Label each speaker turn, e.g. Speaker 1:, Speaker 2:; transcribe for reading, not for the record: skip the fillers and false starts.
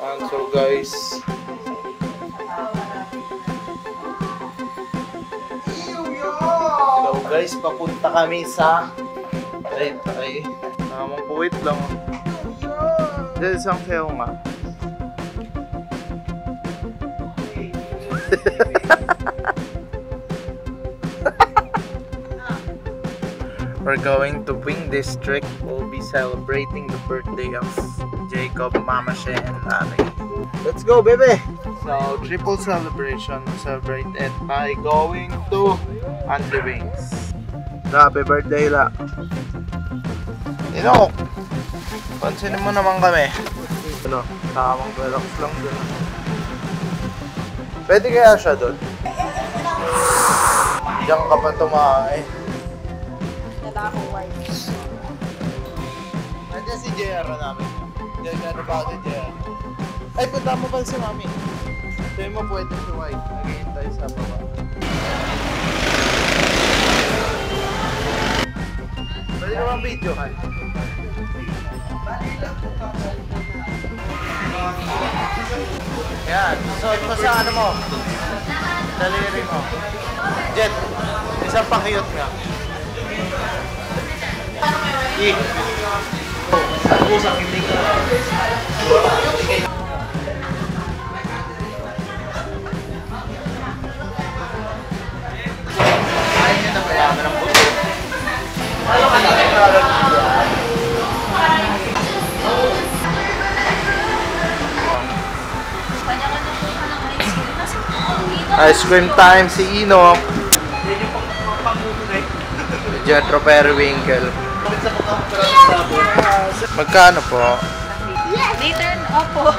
Speaker 1: So guys, papunta kami sa namang puwit lang. Dahil isang sayo nga. We're going to Wing District. We'll be celebrating the birthday of Jacob, Mama She, and Larry. Let's go, baby! So, triple celebration. Celebrate it by going to Andy Wings. Happy birthday, La! Tino! Pansinin mo naman kami. Ano? Tamang relax lang dun. Pwede kaya siya dun? Diyan ka pa tumahay. Nandiyan si JR namin. Gagano ba ako JR? Ay, punta mo pa si Mami. Sabi mo pwede si White. Naghihintay sa baba. Pwede ka bang video? Yan. Suot mo sa ano mo. Daliri mo. Jet. Isang pakiyot nga. Usap hindi ka. Ay, hindi na kaya ng buto. Ano ka na? Ice cream time si Ino. Jetro Periwinkle. Magkano po?
Speaker 2: Later, opo.